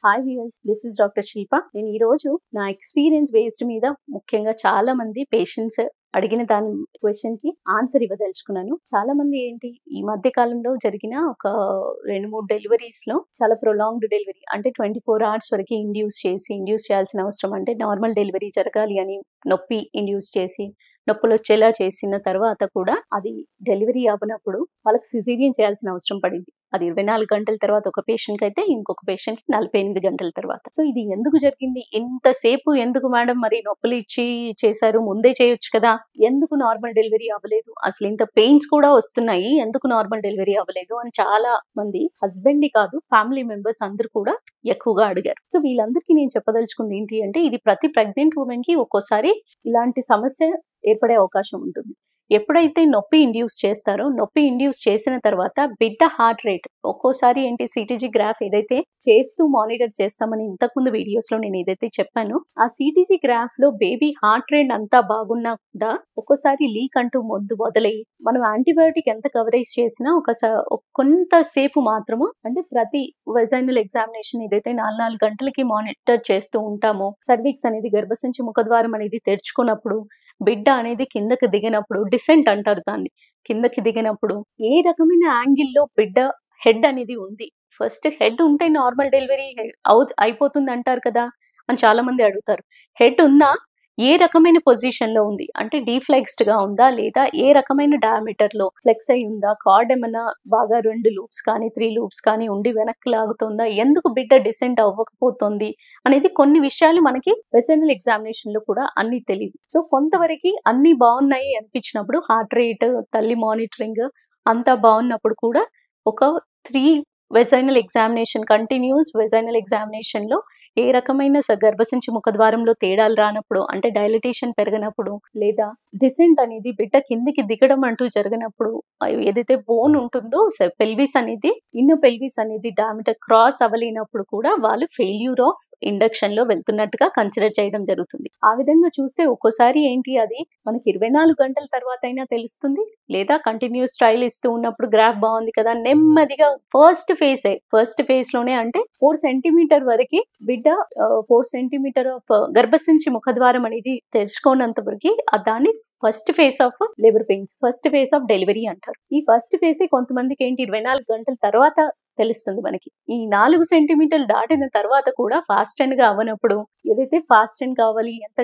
Hi viewers, this is doctor Shilpa. నేను ఈరోజు నా ఎక్స్పీరియన్స్ బేస్డ్ మీద ముఖ్యంగా చాలా మంది పేషెంట్స్ అడిగిన దాని క్వశ్చన్కి ఆన్సర్ ఇవ్వదలుచుకున్నాను. చాలా మంది ఏంటి ఈ మధ్య కాలంలో జరిగిన ఒక 2-3 డెలివరీస్లో చాలా ప్రొలాంగ్డ్ డెలివరీ అంటే 24 hours వరకు ఇండ్యూస్ చేయాల్సిన అవసరం, అంటే నార్మల్ డెలివరీ జరగాలి అని నొప్పి ఇండ్యూస్ చేసి నొప్పులు వచ్చేలా చేసిన తర్వాత కూడా అది డెలివరీ అవ్వనప్పుడు వాళ్ళకి సిజేరియన్ చేయాల్సిన అవసరం పడింది. అది 24 గంటల తర్వాత ఒక పేషెంట్కి అయితే, ఇంకొక పేషెంట్కి 48 గంటల తర్వాత. సో ఇది ఎందుకు జరిగింది? ఇంతసేపు ఎందుకు మేడం మరి నొప్పులు ఇచ్చి చేశారు, ముందే చేయొచ్చు కదా, ఎందుకు నార్మల్ డెలివరీ అవ్వలేదు, అసలు ఇంత పెయిన్స్ కూడా వస్తున్నాయి, ఎందుకు నార్మల్ డెలివరీ అవ్వలేదు అని చాలా మంది హస్బెండ్ కాదు ఫ్యామిలీ మెంబర్స్ అందరూ కూడా ఎక్కువగా అడిగారు. సో వీళ్ళందరికీ నేను చెప్పదలుచుకుంది ఏంటి అంటే, ఇది ప్రతి ప్రెగ్నెంట్ ఉమెన్ కి ఒక్కోసారి ఇలాంటి సమస్య ఏర్పడే అవకాశం ఉంటుంది. ఎప్పుడైతే నొప్పి ఇండ్యూస్ చేస్తారో, నొప్పి ఇండ్యూస్ చేసిన తర్వాత బిడ్డ హార్ట్ రేట్ ఒక్కోసారి ఏంటి సిటీజీ గ్రాఫ్ ఏదైతే చేస్తూ మానిటర్ చేస్తామని ఇంతకుముందు వీడియోస్ లో నేను ఏదైతే చెప్పానో, ఆ సిటీజీ గ్రాఫ్ లో బేబీ హార్ట్ రేట్ అంతా బాగున్నా కూడా ఒక్కోసారి లీక్ అంటూ మొదలయ్యి మనం యాంటీబయోటిక్ ఎంత కవరేజ్ చేసినా కొంతసేపు మాత్రము, అంటే ప్రతి వెజైనల్ ఎగ్జామినేషన్ ఏదైతే 4 గంటలకి మానిటర్ చేస్తూ ఉంటామో, సర్విక్స్ అనేది గర్భసంచి ముఖద్వారం అనేది తెరుచుకున్నప్పుడు, బిడ్డ అనేది కిందకి దిగినప్పుడు, డిసెంట్ అంటారు దాన్ని, కిందకి దిగినప్పుడు ఏ రకమైన యాంగిల్లో బిడ్డ హెడ్ అనేది ఉంది, ఫస్ట్ హెడ్ ఉంటే నార్మల్ డెలివరీ అయిపోతుంది అంటారు కదా అని చాలా మంది అడుగుతారు. హెడ్ ఉన్నా ఏ రకమైన పొజిషన్ లో ఉంది, అంటే డీఫ్లెక్స్డ్ గా ఉందా, లేదా ఏ రకమైన డయామీటర్ లో ఫ్లెక్స్ అయి ఉందా, కార్డ్ ఏమైనా బాగా 2 లూప్స్ కానీ 3 లూప్స్ కానీ ఉండి వెనక్కి లాగుతుందా, ఎందుకు బిడ్డ డిసెంట్ అవ్వకపోతుంది అనేది కొన్ని విషయాలు మనకి వెజైనల్ ఎగ్జామినేషన్ లో కూడా అన్ని తెలియదు. సో కొంతవరకు అన్ని బాగున్నాయి అనిపించినప్పుడు, హార్ట్ రేట్, తల్లి మానిటరింగ్ అంతా బాగున్నప్పుడు కూడా ఒక 3 vaginal examination, continuous vaginal examination లో ఏ రకమైన గర్భసంచి ముఖద్వారంలో తేడాలు రానప్పుడు, అంటే డైలటేషన్ పెరగనప్పుడు, లేదా డిసెంట్ అనేది బిడ్డ కిందికి దిగడం అంటూ జరిగినప్పుడు, ఏదైతే బోన్ ఉంటుందో పెల్విస్ అనేది, ఇన్నో పెల్విస్ అనేది డయామీటర్ క్రాస్ అవ్వలేనప్పుడు కూడా వాళ్ళు ఫెయిల్యూర్ ఆఫ్ ఇండక్షన్ లో వెళ్తున్నట్టుగా కన్సిడర్ చేయడం జరుగుతుంది. ఆ విధంగా చూస్తే ఒక్కోసారి ఏంటి అది మనకి 24 గంటల తర్వాత అయినా తెలుస్తుంది, లేదా కంటిన్యూస్ ట్రయల్ ఇస్తూ ఉన్నప్పుడు గ్రాఫ్ బాగుంది కదా, నెమ్మదిగా ఫస్ట్ ఫేజ్ లోనే, అంటే 4 సెంటీమీటర్ వరకు బిడ్డ 4 సెంటీమీటర్ ఆఫ్ గర్భసంచి ముఖద్వారం అనేది తెరుచుకోనంత వరకు దాన్ని first phase of labour pains, first phase of delivery అంటారు. ఈ ఫస్ట్ ఫేజ్ కొంతమందికి ఏంటి 24 గంటల తర్వాత తెలుస్తుంది మనకి. ఈ 4 సెంటీమీటర్లు దాటిన తర్వాత కూడా ఫాస్ట్ అండ్ గా అవ్వనప్పుడు, ఏదైతే ఫాస్ట్ అండ్ కావాలి ఎంత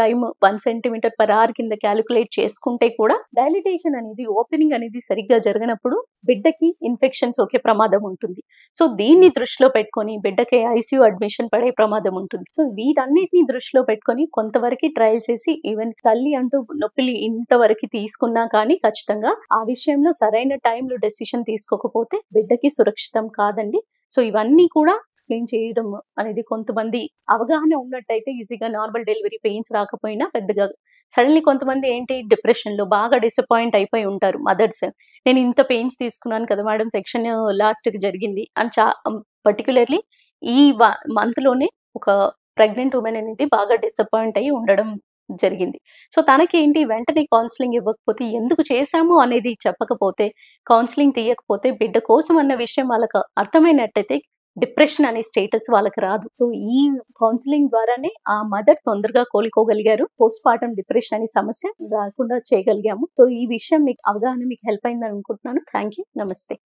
టైం 1 సెంటీమీటర్ పర్ అవర్ కింద క్యాలిక్యులేట్ చేసుకుంటే కూడా డైలిటేషన్ అనేది, ఓపెనింగ్ అనేది సరిగ్గా జరగనప్పుడు బిడ్డకి ఇన్ఫెక్షన్స్ ఒకే ప్రమాదం ఉంటుంది. సో దీన్ని దృష్టిలో పెట్టుకొని బిడ్డకి ఐసీయూ అడ్మిషన్ పడే ప్రమాదం ఉంటుంది. సో వీటన్నిటిని దృష్టిలో పెట్టుకొని కొంతవరకు ట్రయల్ చేసి, ఈవెన్ తల్లి అంటూ నొప్పిని ఇంతవరకు తీసుకున్నా కానీ ఖచ్చితంగా ఆ విషయంలో సరైన టైంలో డెసిషన్ తీసుకోకపోతే బిడ్డకి సురక్షితం కాదండి. సో ఇవన్నీ కూడా ఎక్స్ప్లెయిన్ చేయడం అనేది, కొంతమంది అవగాహన ఉన్నట్టయితే ఈజీగా నార్మల్ డెలివరీ పెయిన్స్ రాకపోయినా పెద్దగా, సడన్లీ కొంతమంది ఏంటి డిప్రెషన్ లో బాగా డిసప్పాయింట్ అయిపోయి ఉంటారు మదర్స్. నేను ఇంత పెయిన్స్ తీసుకున్నాను కదా మేడం, సెక్షన్ లాస్ట్ కి జరిగింది అని పర్టికులర్లీ ఈ మంత్ లోనే ఒక ప్రెగ్నెంట్ ఉమెన్ అనేది బాగా డిసప్పాయింట్ అయ్యి ఉండడం జరిగింది. సో తనకేంటి వెంటనే కౌన్సిలింగ్ ఇవ్వకపోతే, ఎందుకు చేశాము అనేది చెప్పకపోతే, కౌన్సిలింగ్ తీయకపోతే, బిడ్డ కోసం అన్న విషయం వాళ్ళకి అర్థమైనట్టయితే డిప్రెషన్ అనే స్టేటస్ వాళ్ళకి రాదు. సో ఈ కౌన్సిలింగ్ ద్వారానే ఆ మదర్ తొందరగా కోలుకోగలిగారు, పోస్ట్ పార్టం డిప్రెషన్ అనే సమస్య రాకుండా చేయగలిగాము. సో ఈ విషయం మీకు అవగాహన మీకు హెల్ప్ అయిందని అనుకుంటున్నాను. Thank you. నమస్తే.